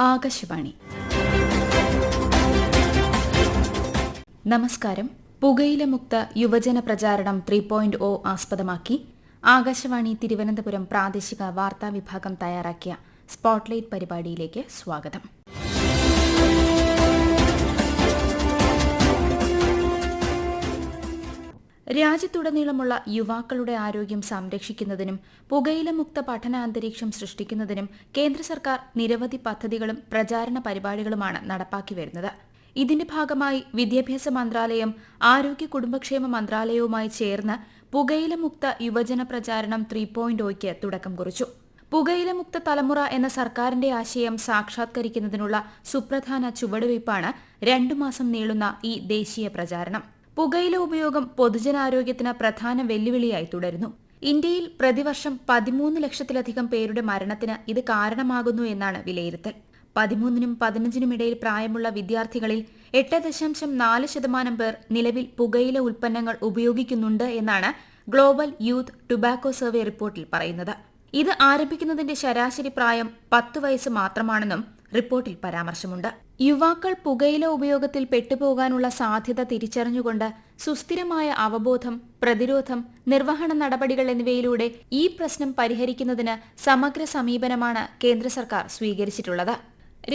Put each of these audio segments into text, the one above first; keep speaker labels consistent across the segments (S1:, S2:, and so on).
S1: ആകാശവാണി. നമസ്കാരം. പുകയില മുക്ത യുവജന പ്രചാരണം 3.0 ആസ്പദമാക്കി ആകാശവാണി തിരുവനന്തപുരം പ്രാദേശിക വാർത്താ വിഭാഗം തയ്യാറാക്കിയ സ്പോട്ട്ലൈറ്റ് പരിപാടിയിലേക്ക് സ്വാഗതം. രാജ്യത്തുടനീളമുള്ള യുവാക്കളുടെ ആരോഗ്യം സംരക്ഷിക്കുന്നതിനും പുകയില മുക്ത പഠനാന്തരീക്ഷം സൃഷ്ടിക്കുന്നതിനും കേന്ദ്ര സർക്കാർ നിരവധി പദ്ധതികളും പ്രചാരണ പരിപാടികളുമാണ് നടപ്പാക്കി വരുന്നത്. ഇതിന്റെ ഭാഗമായി വിദ്യാഭ്യാസ മന്ത്രാലയം ആരോഗ്യ കുടുംബക്ഷേമ മന്ത്രാലയവുമായി ചേർന്ന് പുകയില മുക്ത യുവജന പ്രചാരണം 3.0യ്ക്ക് തുടക്കം കുറിച്ചു. പുകയില മുക്ത തലമുറ എന്ന സർക്കാരിന്റെ ആശയം സാക്ഷാത്കരിക്കുന്നതിനുള്ള സുപ്രധാന ചുവടുവയ്പ്പാണ് 2 മാസം നീളുന്ന ഈ ദേശീയ പ്രചാരണം. പുകയില ഉപയോഗം പൊതുജനാരോഗ്യത്തിന് പ്രധാന വെല്ലുവിളിയായി തുടരുന്നു. ഇന്ത്യയിൽ പ്രതിവർഷം 13 ലക്ഷത്തിലധികം പേരുടെ മരണത്തിന് ഇത് കാരണമാകുന്നു എന്നാണ് വിലയിരുത്തൽ. 13നും 15നും ഇടയിൽ പ്രായമുള്ള വിദ്യാർത്ഥികളിൽ 8.4% പേർ നിലവിൽ പുകയില ഉൽപ്പന്നങ്ങൾ ഉപയോഗിക്കുന്നുണ്ട് എന്നാണ് ഗ്ലോബൽ യൂത്ത് ടുബാക്കോ സർവേ റിപ്പോർട്ടിൽ പറയുന്നത്. ഇത് ആരംഭിക്കുന്നതിന്റെ ശരാശരി പ്രായം 10 വയസ്സ് മാത്രമാണെന്നും റിപ്പോർട്ടിൽ പരാമർശമുണ്ട്. യുവാക്കൾ പുകയില ഉപയോഗത്തിൽ പെട്ടുപോകാനുള്ള സാധ്യത തിരിച്ചറിഞ്ഞുകൊണ്ട് സുസ്ഥിരമായ അവബോധം, പ്രതിരോധം, നിർവഹണ നടപടികൾ എന്നിവയിലൂടെ ഈ പ്രശ്നം പരിഹരിക്കുന്നതിന് സമഗ്ര സമീപനമാണ് കേന്ദ്ര സർക്കാർ സ്വീകരിച്ചിട്ടുള്ളത്.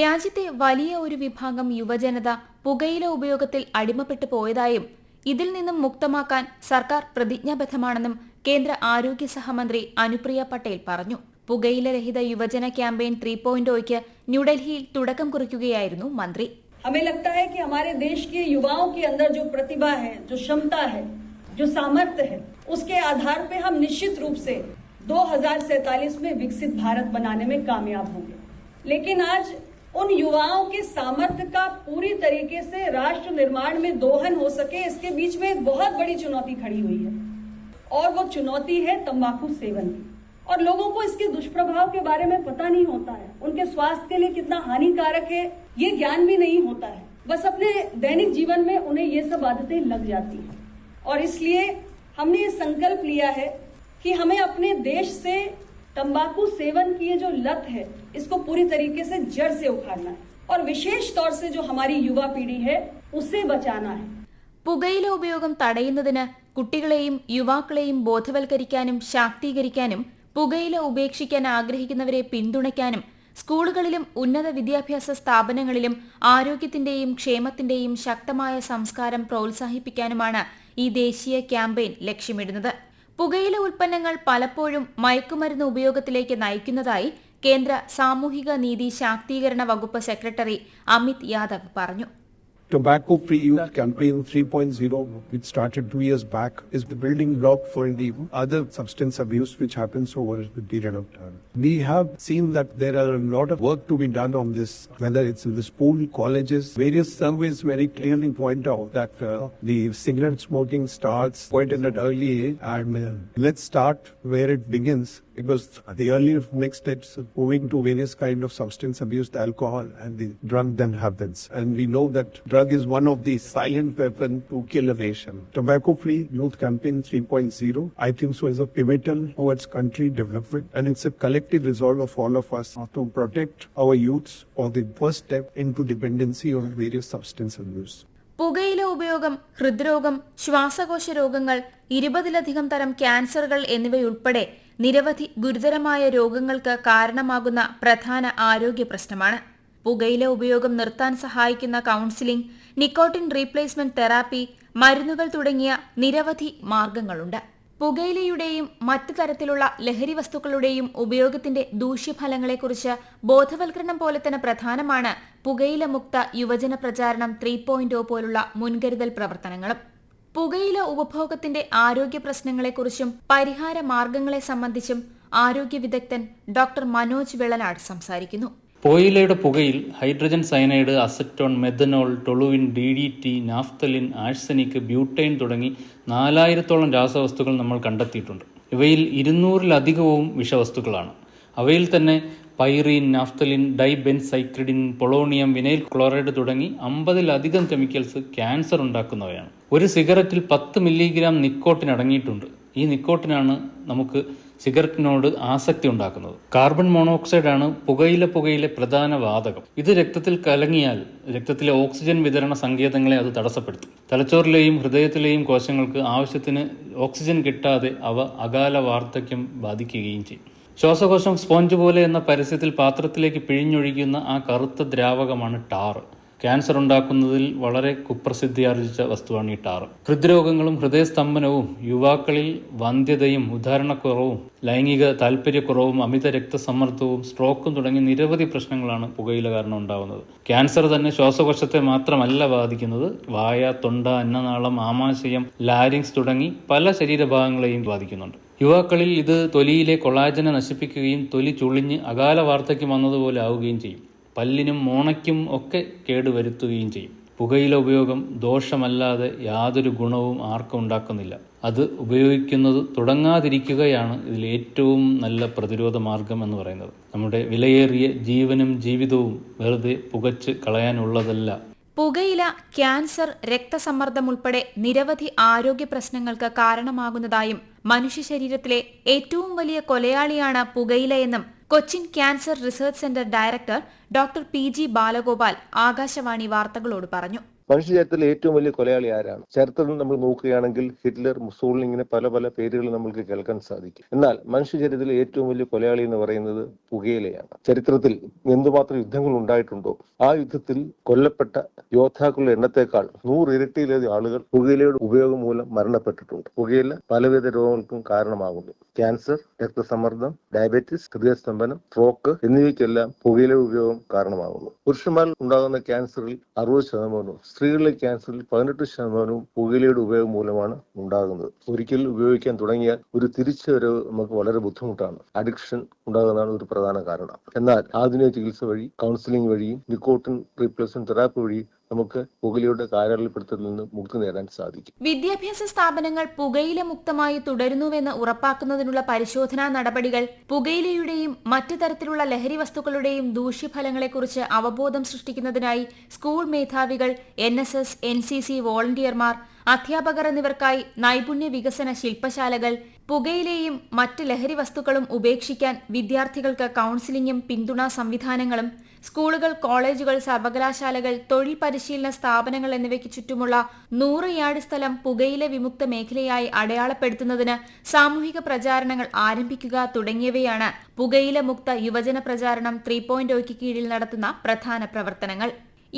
S1: രാജ്യത്തെ വലിയ ഒരു വിഭാഗം യുവജനത പുകയില ഉപയോഗത്തിൽ അടിമപ്പെട്ടു പോയതായും ഇതിൽ നിന്നും മുക്തമാക്കാൻ സർക്കാർ പ്രതിജ്ഞാബദ്ധമാണെന്നും കേന്ദ്ര ആരോഗ്യ സഹമന്ത്രി അനുപ്രിയ പട്ടേൽ പറഞ്ഞു. പുകയില രഹിത യുവജന ക്യാമ്പയിൻ 3.0യ്ക്ക് ന്യൂഡൽഹിയിൽ തുടക്കം കുറിക്കുകയായിരുന്നു മന്ത്രി.
S2: हमें लगता है कि हमारे देश के युवाओं के अंदर जो प्रतिभा है, जो क्षमता है, जो सामर्थ्य है, उसके आधार पे हम निश्चित रूप से 2047 में विकसित भारत बनाने में कामयाब होंगे. लेकिन आज उन युवाओं के सामर्थ्य का पूरी तरीके से राष्ट्र निर्माण में दोहन हो सके, इसके बीच में एक बहुत बड़ी चुनौती खड़ी हुई है और वो चुनौती है तंबाकू सेवन की. और लोगों को इसके दुष्प्रभाव के बारे में पता नहीं होता है, उनके स्वास्थ्य के लिए कितना हानिकारक है ये ज्ञान भी नहीं होता है. बस अपने दैनिक जीवन में उन्हें ये सब आदतें लग जाती हैं और इसलिए हमने ये संकल्प लिया है कि हमें अपने देश से तंबाकू सेवन की ये जो लत है इसको पूरी तरीके से जड़ से उखाड़ना है और विशेष तौर से जो हमारी युवा पीढ़ी है उसे बचाना है.
S1: പുകയില ഉപയോഗം തടയുന്നതിന് കുട്ടികളെയും യുവാക്കളെയും ബോധവൽക്കരിക്കാനും ശാക്തീകരിക്കാനും പുകയില ഉപേക്ഷിക്കാൻ ആഗ്രഹിക്കുന്നവരെ പിന്തുണയ്ക്കാനും സ്കൂളുകളിലും ഉന്നത വിദ്യാഭ്യാസ സ്ഥാപനങ്ങളിലും ആരോഗ്യത്തിന്റെയും ക്ഷേമത്തിന്റെയും ശക്തമായ സംസ്കാരം പ്രോത്സാഹിപ്പിക്കാനുമാണ് ഈ ദേശീയ ക്യാമ്പയിൻ ലക്ഷ്യമിടുന്നത്. പുകയില ഉൽപ്പന്നങ്ങൾ പലപ്പോഴും മയക്കുമരുന്ന് ഉപയോഗത്തിലേക്ക് നയിക്കുന്നതായി കേന്ദ്ര സാമൂഹിക നീതി ശാക്തീകരണ വകുപ്പ് സെക്രട്ടറി അമിത് യാദവ് പറഞ്ഞു.
S3: Tobacco-free youth campaign 3.0, which started 2 years back, is the building block for the other substance abuse which happens over the period of time. We have seen that there are a lot of work to be done on this, whether it's in the school, colleges. Various surveys very clearly point out that the cigarette smoking starts quite at an early age, and let's start where it begins, because the earlier next steps moving to various kind of substance abuse, the alcohol and the drug then happens. And we know that drug is one of the silent weapon to kill a nation. Tobacco-free youth campaign 3.0, I think so, is a pivotal towards country development, and it's a collective resolve of all of us to protect our youths for the first step into dependency on various substance abuse.
S1: പുകയില ഉപയോഗം ഹൃദ്രോഗം, ശ്വാസകോശ രോഗങ്ങൾ, 20ലധികം തരം ക്യാൻസറുകൾ എന്നിവയുൾപ്പെടെ നിരവധി ഗുരുതരമായ രോഗങ്ങൾക്ക് കാരണമാകുന്ന പ്രധാന ആരോഗ്യ പ്രശ്നമാണ്. പുകയില ഉപയോഗം നിർത്താൻ സഹായിക്കുന്ന കൌൺസിലിംഗ്, നിക്കോട്ടിൻ റീപ്ലേസ്മെന്റ് തെറാപ്പി, മരുന്നുകൾ തുടങ്ങിയ നിരവധി മാർഗങ്ങളുണ്ട്. പുകയിലയുടെയും മറ്റു തരത്തിലുള്ള ലഹരി വസ്തുക്കളുടെയും ഉപയോഗത്തിന്റെ ദൂഷ്യഫലങ്ങളെക്കുറിച്ച് ബോധവൽക്കരണം പോലെ തന്നെ പ്രധാനമാണ് പുകയില മുക്ത യുവജന പ്രചാരണം 3.0 പോലുള്ള മുൻകരുതൽ പ്രവർത്തനങ്ങളും. പുകയില ഉപഭോഗത്തിന്റെ ആരോഗ്യ പ്രശ്നങ്ങളെക്കുറിച്ചും പരിഹാര മാർഗങ്ങളെ സംബന്ധിച്ചും ആരോഗ്യ വിദഗ്ധൻ ഡോക്ടർ മനോജ് വെള്ളനാട് സംസാരിക്കുന്നു.
S4: പുകയിലയുടെ പുകയിൽ hydrogen cyanide, acetone, methanol, toluene, DDT, naphthalene, arsenic, butane തുടങ്ങി 4000-ഓളം രാസവസ്തുക്കൾ നമ്മൾ കണ്ടെത്തിയിട്ടുണ്ട്. ഇവയിൽ 200-ലധികവും വിഷവസ്തുക്കളാണ്. അവയിൽ തന്നെ പൈറീൻ, നാഫ്തലിൻ, ഡൈബെൻസൈക്ലിഡിൻ, പൊളോണിയം, വിനൈൽ ക്ലോറൈഡ് തുടങ്ങി 50-ലധികം കെമിക്കൽസ് ക്യാൻസർ ഉണ്ടാക്കുന്നവയാണ്. ഒരു സിഗരറ്റിൽ 10 മില്ലിഗ്രാം നിക്കോട്ടിൻ അടങ്ങിയിട്ടുണ്ട്. ഈ നിക്കോട്ടിനാണ് നമുക്ക് സിഗരറ്റിനോട് ആസക്തി ഉണ്ടാക്കുന്നത്. കാർബൺ മോണോക്സൈഡാണ് പുകയിലെ പ്രധാന വാതകം. ഇത് രക്തത്തിൽ കലങ്ങിയാൽ രക്തത്തിലെ ഓക്സിജൻ വിതരണ സങ്കേതങ്ങളെ അത് തടസ്സപ്പെടുത്തും. തലച്ചോറിലെയും ഹൃദയത്തിലെയും കോശങ്ങൾക്ക് ആവശ്യത്തിന് ഓക്സിജൻ കിട്ടാതെ അവ അകാല വാർദ്ധക്യം ബാധിക്കുകയും ചെയ്യും. ശ്വാസകോശം സ്പോഞ്ച് പോലെ എന്ന പരസ്യത്തിൽ പാത്രത്തിലേക്ക് പിഴിഞ്ഞൊഴിക്കുന്ന ആ കറുത്ത ദ്രാവകമാണ് ടാർ. ക്യാൻസർ ഉണ്ടാക്കുന്നതിൽ വളരെ കുപ്രസിദ്ധിയാർജിച്ച വസ്തുവാണ് ഈ ടാർ. ഹൃദ്രോഗങ്ങളും ഹൃദയസ്തംഭനവും, യുവാക്കളിൽ വന്ധ്യതയും ഉദാഹരണക്കുറവും, ലൈംഗിക താല്പര്യക്കുറവും, അമിത രക്തസമ്മർദ്ദവും, സ്ട്രോക്കും തുടങ്ങിയ നിരവധി പ്രശ്നങ്ങളാണ് പുകയില കാരണം ഉണ്ടാകുന്നത്. ക്യാൻസർ തന്നെ ശ്വാസകോശത്തെ മാത്രമല്ല ബാധിക്കുന്നത്. വായ, തൊണ്ട, അന്നനാളം, ആമാശയം, ലാരിങ്സ് തുടങ്ങി പല ശരീരഭാഗങ്ങളെയും ബാധിക്കുന്നുണ്ട്. യുവാക്കളിൽ ഇത് തൊലിയിലെ കൊളാജനെ നശിപ്പിക്കുകയും തൊലി ചുളിഞ്ഞ് അകാല വാർദ്ധക്യം വന്നതുപോലെ ആവുകയും ചെയ്യും. പല്ലിനും മോണയ്ക്കും ഒക്കെ കേടുവരുത്തുകയും ചെയ്യും. പുകയില ഉപയോഗം ദോഷമല്ലാതെ യാതൊരു ഗുണവും ആർക്കും ഉണ്ടാക്കുന്നില്ല. അത് ഉപയോഗിക്കുന്നത് തുടങ്ങാതിരിക്കുകയാണ് ഇതിൽ ഏറ്റവും നല്ല പ്രതിരോധ മാർഗം എന്ന് പറയുന്നത്. നമ്മുടെ വിലയേറിയ ജീവനും ജീവിതവും വെറുതെ പുകച്ച് കളയാനുള്ളതല്ല.
S1: പുകയില ക്യാൻസർ, രക്തസമ്മർദ്ദം ഉൾപ്പെടെ നിരവധി ആരോഗ്യ പ്രശ്നങ്ങൾക്ക് കാരണമാകുന്നതായും മനുഷ്യ ശരീരത്തിലെ ഏറ്റവും വലിയ കൊലയാളിയാണ് പുകയിലയെന്നും Cochin cancer research centre director doctor PG Balagopal Akashvani വാർത്തകളോട് പറഞ്ഞു.
S5: മനുഷ്യ ചരിത്രത്തിലെ ഏറ്റവും വലിയ കൊലയാളി ആരാണ്? ചരിത്രം നമ്മൾ നോക്കുകയാണെങ്കിൽ ഹിറ്റ്ലർ, മുസോളിനി, ഇങ്ങനെ പല പല പേരുകൾ നമുക്ക് കേൾക്കാൻ സാധിക്കും. എന്നാൽ മനുഷ്യ ചരിത്രത്തിലെ ഏറ്റവും വലിയ കൊലയാളി എന്ന് പറയുന്നത് പുകയിലയാണ്. ചരിത്രത്തിൽ എന്തുമാത്രം യുദ്ധങ്ങൾ ഉണ്ടായിട്ടുണ്ടോ ആ യുദ്ധത്തിൽ കൊല്ലപ്പെട്ട യോദ്ധാക്കളുടെ എണ്ണത്തെക്കാൾ 100 ഇരട്ടിയിലേറെ ആളുകൾ പുകയിലയുടെ ഉപയോഗം മൂലം മരണപ്പെട്ടിട്ടുണ്ട്. പുകയില പലവിധ രോഗങ്ങൾക്കും കാരണമാകുന്നു. ക്യാൻസർ, രക്തസമ്മർദ്ദം, ഡയബറ്റീസ്, ഹൃദയസ്തംഭനം, സ്ട്രോക്ക് എന്നിവയ്ക്കെല്ലാം പുകയില ഉപയോഗം കാരണമാകുന്നു. പുരുഷന്മാരിൽ ഉണ്ടാകുന്ന ക്യാൻസറിൽ 60%, സ്ത്രീകളിലെ ക്യാൻസറിൽ 18% പുകയിലയുടെ ഉപയോഗം മൂലമാണ് ഉണ്ടാകുന്നത്. ഒരിക്കൽ ഉപയോഗിക്കാൻ തുടങ്ങിയാൽ ഒരു തിരിച്ചുവരവ് നമുക്ക് വളരെ ബുദ്ധിമുട്ടാണ്. അഡിക്ഷൻ ഉണ്ടാകുന്നതാണ് ഒരു പ്രധാന കാരണം. എന്നാൽ ആധുനിക ചികിത്സ വഴി, കൗൺസിലിംഗ് വഴിയും നിക്കോട്ടിൻ റീപ്ലേസ്മെന്റ് തെറാപ്പി വഴി നമുക്ക് പുകയിലയുടെ കാരാളിപ്പെടുത്തലിൽ നിന്ന് മുക്തി നേടാൻ സാധിക്കും.
S1: വിദ്യാഭ്യാസ സ്ഥാപനങ്ങൾ പുകയില മുക്തമായി തുടരുന്നുവെന്ന് ഉറപ്പാക്കുന്നതിനുള്ള പരിശോധനാ നടപടികൾ, പുകയിലയുടെയും മറ്റു തരത്തിലുള്ള ലഹരി വസ്തുക്കളുടെയും ദൂഷ്യഫലങ്ങളെക്കുറിച്ച് അവബോധം സൃഷ്ടിക്കുന്നതിനായി സ്കൂൾ മേധാവികൾ, NSS, NCC വോളണ്ടിയർമാർ, അധ്യാപകർ എന്നിവർക്കായി നൈപുണ്യ വികസന ശില്പശാലകൾ, പുകയിലയും മറ്റ് ലഹരി വസ്തുക്കളും ഉപേക്ഷിക്കാൻ വിദ്യാർത്ഥികൾക്ക് കൌൺസിലിംഗും പിന്തുണാ സംവിധാനങ്ങളും, സ്കൂളുകൾ, കോളേജുകൾ, സർവകലാശാലകൾ, തൊഴിൽ പരിശീലന സ്ഥാപനങ്ങൾ എന്നിവയ്ക്ക് ചുറ്റുമുള്ള 100 യാർഡ് സ്ഥലം പുകയില വിമുക്ത മേഖലയായി അടയാളപ്പെടുത്തുന്നതിന് സാമൂഹിക പ്രചാരണങ്ങൾ ആരംഭിക്കുക തുടങ്ങിയവയാണ് പുകയില മുക്ത യുവജന പ്രചാരണം 3.0 കീഴിൽ നടത്തുന്ന പ്രധാന പ്രവർത്തനങ്ങൾ.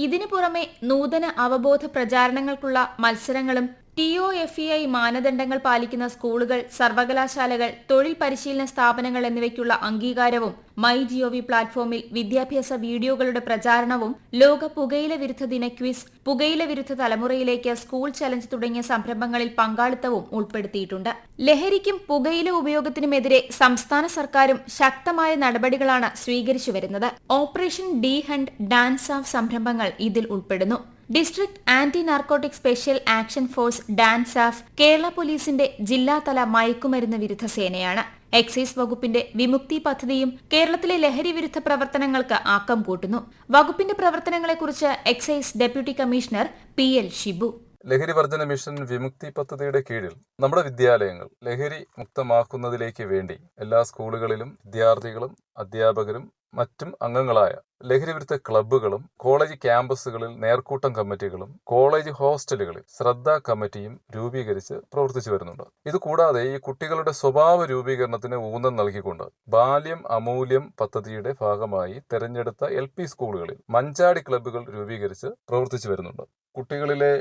S1: ഇതിനു പുറമെ നൂതന അവബോധ പ്രചാരണങ്ങൾക്കുള്ള മത്സരങ്ങളും TOFEI മാനദണ്ഡങ്ങൾ പാലിക്കുന്ന സ്കൂളുകൾ, സർവകലാശാലകൾ, തൊഴിൽ പരിശീലന സ്ഥാപനങ്ങൾ എന്നിവയ്ക്കുള്ള അംഗീകാരവും, MyGov പ്ലാറ്റ്ഫോമിൽ വിദ്യാഭ്യാസ വീഡിയോകളുടെ പ്രചാരണവും, ലോക പുകയില വിരുദ്ധ ദിന ക്വിസ്, പുകയില വിരുദ്ധ തലമുറയിലേക്ക് സ്കൂൾ ചലഞ്ച് തുടങ്ങിയ സംരംഭങ്ങളിൽ പങ്കാളിത്തവും ഉൾപ്പെടുത്തിയിട്ടുണ്ട്. ലഹരിക്കും പുകയില ഉപയോഗത്തിനുമെതിരെ സംസ്ഥാന സർക്കാരും ശക്തമായ നടപടികളാണ് സ്വീകരിച്ചു വരുന്നത്. Operation D hunt, dance of സംരംഭങ്ങൾ ഇതിൽ ഉൾപ്പെടുന്നു. District anti narcotic special action force dance of Kerala പോലീസിന്റെ ജില്ലാതല മയക്കുമരുന്ന് വിരുദ്ധ സേനയാണ്. എക്സൈസ് വകുപ്പിന്റെ വിമുക്തി പദ്ധതിയും കേരളത്തിലെ ലഹരി വിരുദ്ധ പ്രവർത്തനങ്ങൾക്ക് ആക്കം കൂട്ടുന്നു. വകുപ്പിന്റെ പ്രവർത്തനങ്ങളെക്കുറിച്ച് excise deputy commissioner PL Shibu.
S6: ലഹരി വർജന മിഷൻ വിമുക്തി പദ്ധതിയുടെ കീഴിൽ നമ്മുടെ വിദ്യാലയങ്ങൾ ലഹരി മുക്തമാക്കുന്നതിലേക്ക് വേണ്ടി എല്ലാ സ്കൂളുകളിലും വിദ്യാർത്ഥികളും അധ്യാപകരും മറ്റും അംഗങ്ങളായ ലഹരി വിരുദ്ധ ക്ലബ്ബുകളും, കോളേജ് ക്യാമ്പസുകളിൽ നേർക്കൂട്ടം കമ്മിറ്റികളും, കോളേജ് ഹോസ്റ്റലുകളിൽ ശ്രദ്ധാ കമ്മിറ്റിയും രൂപീകരിച്ച് പ്രവർത്തിച്ചു വരുന്നുണ്ട്. ഇതുകൂടാതെ ഈ കുട്ടികളുടെ സ്വഭാവ രൂപീകരണത്തിന് ഊന്നൽ നൽകിക്കൊണ്ട് ബാല്യം അമൂല്യം പദ്ധതിയുടെ ഭാഗമായി തെരഞ്ഞെടുത്ത LP സ്കൂളുകളിൽ മഞ്ചാടി ക്ലബ്ബുകൾ രൂപീകരിച്ച് പ്രവർത്തിച്ചു വരുന്നുണ്ട്. കുട്ടികളിലെ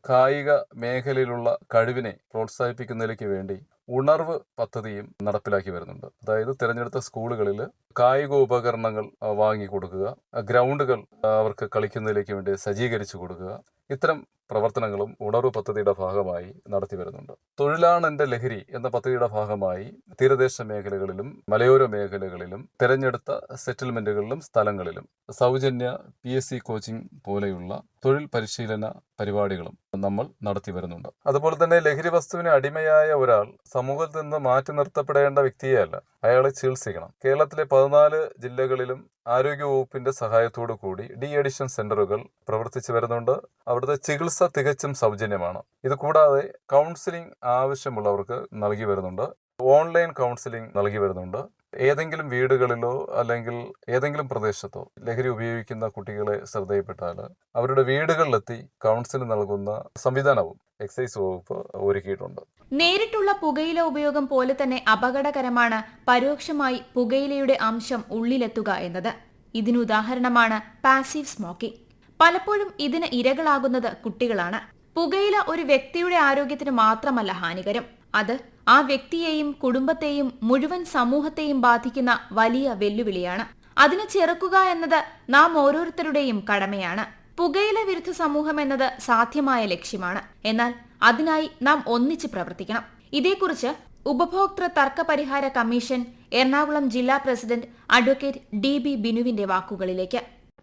S6: കായിക മേഖലയിലുള്ള കഴിവിനെ പ്രോത്സാഹിപ്പിക്കുന്നതിലേക്ക് വേണ്ടി ഉണർവ് പദ്ധതിയും നടപ്പിലാക്കി വരുന്നുണ്ട്. അതായത് തിരഞ്ഞെടുത്ത സ്കൂളുകളിൽ കായികോപകരണങ്ങൾ വാങ്ങിക്കൊടുക്കുക, ഗ്രൗണ്ടുകൾ അവർക്ക് കളിക്കുന്നതിലേക്ക് വേണ്ടി സജ്ജീകരിച്ചു കൊടുക്കുക, ഇത്തരം പ്രവർത്തനങ്ങളും ഉണർവ് പദ്ധതിയുടെ ഭാഗമായി നടത്തി വരുന്നുണ്ട്. തൊഴിലാണെന്റെ ലഹരി എന്ന പദ്ധതിയുടെ ഭാഗമായി തീരദേശ മേഖലകളിലും മലയോര മേഖലകളിലും തിരഞ്ഞെടുത്ത സെറ്റിൽമെന്റുകളിലും സ്ഥലങ്ങളിലും സൗജന്യ PSC കോച്ചിംഗ് പോലെയുള്ള തൊഴിൽ പരിശീലന പരിപാടികളും നമ്മൾ നടത്തി വരുന്നുണ്ട്. അതുപോലെ തന്നെ ലഹരി വസ്തുവിന് അടിമയായ ഒരാൾ സമൂഹത്തിൽ നിന്ന് മാറ്റി നിർത്തപ്പെടേണ്ട വ്യക്തിയെ അല്ല, അയാളെ ചികിത്സിക്കണം. കേരളത്തിലെ 14 ജില്ലകളിലും ആരോഗ്യവകുപ്പിന്റെ സഹായത്തോടു കൂടി ഡി അഡിക്ഷൻ സെന്ററുകൾ പ്രവർത്തിച്ചു വരുന്നുണ്ട്. അവിടുത്തെ ചികിത്സ തികച്ചും സൗജന്യമാണ്. ഇത് കൂടാതെ കൗൺസിലിംഗ് ആവശ്യമുള്ളവർക്ക് നൽകി വരുന്നുണ്ട്. ഓൺലൈൻ കൗൺസിലിംഗ് നൽകി വരുന്നുണ്ട്. ഏതെങ്കിലും വീടുകളിലോ അല്ലെങ്കിൽ ഏതെങ്കിലും പ്രദേശത്തോ ലഹരി ഉപയോഗിക്കുന്ന കുട്ടികളെ ശ്രദ്ധയിൽപ്പെട്ടാൽ അവരുടെ വീടുകളിലെത്തി കൗൺസിലിംഗ് നൽകുന്ന സംവിധാനവും എക്സൈസ് വകുപ്പ് ഒരുക്കിയിട്ടുണ്ട്.
S1: നേരിട്ടുള്ള പുകയില ഉപയോഗം പോലെ തന്നെ അപകടകരമാണ് പരോക്ഷമായി പുകയിലയുടെ അംശം ഉള്ളിലെത്തുക എന്നത്. ഇതിനുദാഹരണമാണ് പാസീവ് സ്മോക്കിംഗ്. പലപ്പോഴും ഇതിന് ഇരകളാകുന്നത് കുട്ടികളാണ്. പുകയില ഒരു വ്യക്തിയുടെ ആരോഗ്യത്തിന് മാത്രമല്ല ഹാനികരം, അത് ആ വ്യക്തിയെയും കുടുംബത്തെയും മുഴുവൻ സമൂഹത്തെയും ബാധിക്കുന്ന വലിയ വെല്ലുവിളിയാണ്. അതിനെ ചെറുക്കുക എന്നത് നാം ഓരോരുത്തരുടെയും കടമയാണ്. പുകയില വിരുദ്ധ സമൂഹം എന്നത് സാധ്യമായ ലക്ഷ്യമാണ്. എന്നാൽ അതിനായി നാം ഒന്നിച്ച് പ്രവർത്തിക്കണം. ഇതേക്കുറിച്ച് ഉപഭോക്തൃ തർക്ക പരിഹാര കമ്മീഷൻ എറണാകുളം ജില്ലാ പ്രസിഡന്റ് അഡ്വക്കേറ്റ് DB ബിനുവിന്റെ വാക്കുകളിലേക്ക്.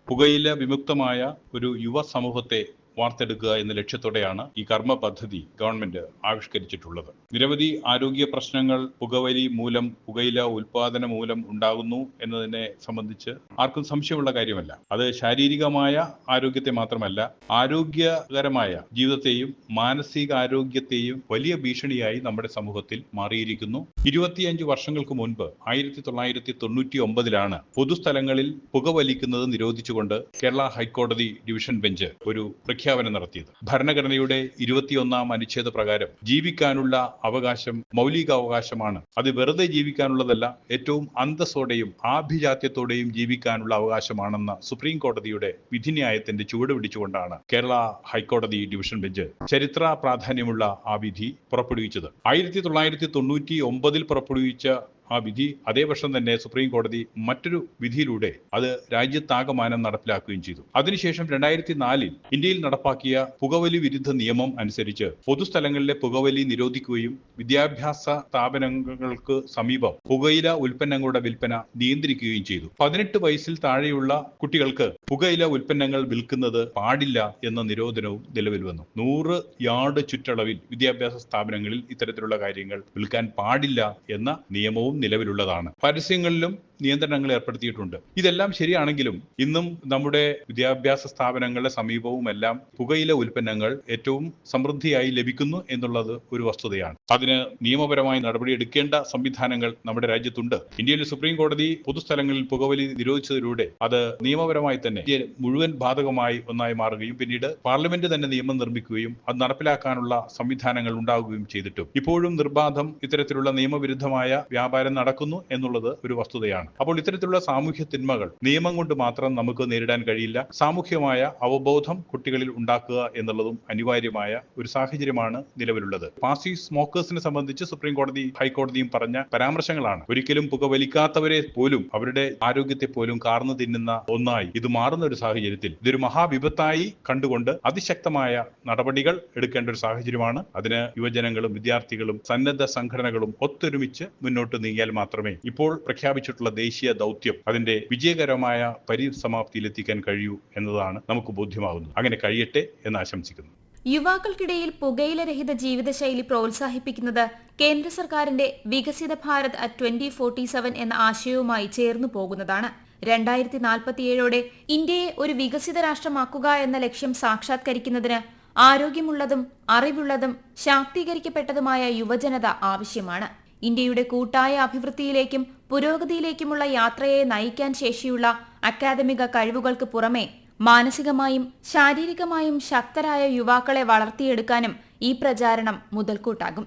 S7: പുകയില വിമുക്തമായ ഒരു യുവ സമൂഹത്തെ വാർത്തെടുക്കുക എന്ന ലക്ഷ്യത്തോടെയാണ് ഈ കർമ്മ പദ്ധതി ഗവൺമെന്റ് ആവിഷ്കരിച്ചിട്ടുള്ളത്. നിരവധി ആരോഗ്യ പ്രശ്നങ്ങൾ പുകവലി മൂലം, പുകയില ഉൽപാദനം മൂലം ഉണ്ടാകുന്നു എന്നതിനെ സംബന്ധിച്ച് ആർക്കും സംശയമുള്ള കാര്യമല്ല. അത് ശാരീരികമായ ആരോഗ്യത്തെ മാത്രമല്ല, ആരോഗ്യകരമായ ജീവിതത്തെയും മാനസികാരോഗ്യത്തെയും വലിയ ഭീഷണിയായി നമ്മുടെ സമൂഹത്തിൽ മാറിയിരിക്കുന്നു. 25 വർഷങ്ങൾക്ക് മുൻപ് 1999 പൊതുസ്ഥലങ്ങളിൽ പുകവലിക്കുന്നത് നിരോധിച്ചുകൊണ്ട് കേരള ഹൈക്കോടതി ഡിവിഷൻ ബെഞ്ച് ഒരു പ്രഖ്യാപനം നടത്തിയത്. ഭരണഘടനയുടെ 21ാം അനുച്ഛേദ പ്രകാരം ജീവിക്കാനുള്ള അവകാശം മൗലികാവകാശമാണ്. അത് വെറുതെ ജീവിക്കാനുള്ളതല്ല, ഏറ്റവും അന്തസ്സോടെയും ആഭിജാത്യത്തോടെയും ജീവിക്കാനുള്ള അവകാശമാണെന്ന സുപ്രീം കോടതിയുടെ വിധിന്യായത്തിന്റെ ചുവട് പിടിച്ചുകൊണ്ടാണ് കേരള ഹൈക്കോടതി ഡിവിഷൻ ബെഞ്ച് ചരിത്ര പ്രാധാന്യമുള്ള ആ വിധി പുറപ്പെടുവിച്ചത്. 1999 പുറപ്പെടുവിച്ച ആ വിധി അതേ വർഷം തന്നെ സുപ്രീം കോടതി മറ്റൊരു വിധിയിലൂടെ അത് രാജ്യത്താകമാനം നടപ്പിലാക്കുകയും ചെയ്തു. അതിനുശേഷം 2004 ഇന്ത്യയിൽ നടപ്പാക്കിയ പുകവലി വിരുദ്ധ നിയമം അനുസരിച്ച് പൊതുസ്ഥലങ്ങളിലെ പുകവലി നിരോധിക്കുകയും വിദ്യാഭ്യാസ സ്ഥാപനങ്ങൾക്ക് സമീപം പുകയില ഉൽപ്പന്നങ്ങളുടെ വിൽപ്പന നിയന്ത്രിക്കുകയും ചെയ്തു. 18 വയസ്സിൽ താഴെയുള്ള കുട്ടികൾക്ക് പുകയില ഉൽപ്പന്നങ്ങൾ വിൽക്കുന്നത് പാടില്ല എന്ന നിരോധനവും നിലവിൽ വന്നു. 100 യാർഡ് ചുറ്റളവിൽ വിദ്യാഭ്യാസ സ്ഥാപനങ്ങളിൽ ഇത്തരത്തിലുള്ള കാര്യങ്ങൾ വിൽക്കാൻ പാടില്ല എന്ന നിയമവും നിലവിലുള്ളതാണ്. പരസ്യങ്ങളിലും നിയന്ത്രണങ്ങൾ ഏർപ്പെടുത്തിയിട്ടുണ്ട്. ഇതെല്ലാം ശരിയാണെങ്കിലും ഇന്നും നമ്മുടെ വിദ്യാഭ്യാസ സ്ഥാപനങ്ങളുടെ സമീപവും എല്ലാം പുകയില ഉൽപ്പന്നങ്ങൾ ഏറ്റവും സമൃദ്ധിയായി ലഭിക്കുന്നു എന്നുള്ളത് ഒരു വസ്തുതയാണ്. അതിന് നിയമപരമായി നടപടിയെടുക്കേണ്ട സംവിധാനങ്ങൾ നമ്മുടെ രാജ്യത്തുണ്ട്. ഇന്ത്യയിലെ സുപ്രീം കോടതി പൊതുസ്ഥലങ്ങളിൽ പുകവലി നിരോധിച്ചതിലൂടെ അത് നിയമപരമായി തന്നെ മുഴുവൻ ബാധകമായി ഒന്നായി മാറുകയും പിന്നീട് പാർലമെന്റ് തന്നെ നിയമം നിർമ്മിക്കുകയും അത് നടപ്പിലാക്കാനുള്ള സംവിധാനങ്ങൾ ഉണ്ടാവുകയും ചെയ്തിട്ടും ഇപ്പോഴും നിർബാധം ഇത്തരത്തിലുള്ള നിയമവിരുദ്ധമായ വ്യാപാരം നടക്കുന്നു എന്നുള്ളത് ഒരു വസ്തുതയാണ്. അപ്പോൾ ഇത്തരത്തിലുള്ള സാമൂഹ്യ തിന്മകൾ നിയമം കൊണ്ട് മാത്രം നമുക്ക് നേരിടാൻ കഴിയില്ല. സാമൂഹ്യമായ അവബോധം കുട്ടികളിൽ ഉണ്ടാക്കുക എന്നുള്ളതും അനിവാര്യമായ ഒരു സാഹചര്യമാണ് നിലവിലുള്ളത്. പാസീവ് സ്മോക്കേഴ്സിനെ സംബന്ധിച്ച് സുപ്രീം കോടതി ഹൈക്കോടതിയും പറഞ്ഞ പരാമർശങ്ങളാണ്. ഒരിക്കലും പുകവലിക്കാത്തവരെ പോലും അവരുടെ ആരോഗ്യത്തെ പോലും കാർന്നു തിന്നുന്ന ഒന്നായി ഇത് മാറുന്ന ഒരു സാഹചര്യത്തിൽ ഇതൊരു മഹാവിപത്തായി കണ്ടുകൊണ്ട് അതിശക്തമായ നടപടികൾ എടുക്കേണ്ട ഒരു സാഹചര്യമാണ്. അതിന് യുവജനങ്ങളും വിദ്യാർത്ഥികളും സന്നദ്ധ സംഘടനകളും ഒത്തൊരുമിച്ച് മുന്നോട്ട് നീങ്ങിയാൽ മാത്രമേ ഇപ്പോൾ പ്രഖ്യാപിച്ചിട്ടുള്ള ദേശീയ ദൗത്യം അതിന്റെ വിജയകരമായ പരിസമാപ്തിയിലെത്തിക്കാൻ കഴിയൂ എന്നതാണ് നമുക്ക് ബോധ്യമാകുന്നത്. അങ്ങനെ കഴിയട്ടെ എന്ന് ആശംസിക്കുന്നു.
S1: യുവാക്കൾക്കിടയിൽ പുകയിലരഹിത ജീവിതശൈലി പ്രോത്സാഹിപ്പിക്കുന്നത് കേന്ദ്ര സർക്കാരിന്റെ വികസിത ഭാരത് അറ്റ് 2047 എന്ന ആശയവുമായി ചേർന്നു പോകുന്നതാണ്. 2047ഓടെ ഇന്ത്യയെ ഒരു വികസിത രാഷ്ട്രമാക്കുക എന്ന ലക്ഷ്യം സാക്ഷാത്കരിക്കുന്നതിന് ആരോഗ്യമുള്ളതും അറിവുള്ളതും ശാക്തീകരിക്കപ്പെട്ടതുമായ യുവജനത ആവശ്യമാണ്. ഇന്ത്യയുടെ കൂട്ടായ അഭിവൃദ്ധിയിലേക്കും പുരോഗതിയിലേക്കുമുള്ള യാത്രയെ നയിക്കാൻ ശേഷിയുള്ള അക്കാദമിക കഴിവുകൾക്ക് പുറമെ മാനസികമായും ശാരീരികമായും ശക്തരായ യുവാക്കളെ വളർത്തിയെടുക്കാനും ഈ പ്രചാരണം മുതൽക്കൂട്ടാകും.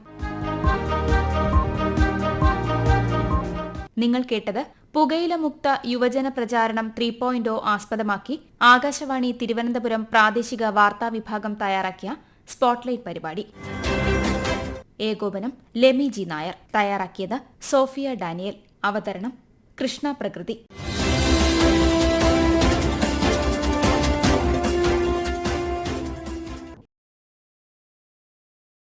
S1: നിങ്ങൾ കേട്ടത് പുകയില മുക്ത യുവജന പ്രചാരണം 3.0 ആസ്പദമാക്കി ആകാശവാണി തിരുവനന്തപുരം പ്രാദേശിക വാർത്താ വിഭാഗം തയ്യാറാക്കിയ സ്പോട്ട്ലൈറ്റ് പരിപാടി. ഏകോപനം ലെമി ജി നായർ. തയ്യാറാക്കിയത് സോഫിയ ഡാനിയൽ. അവതരണം കൃഷ്ണ പ്രകൃതി.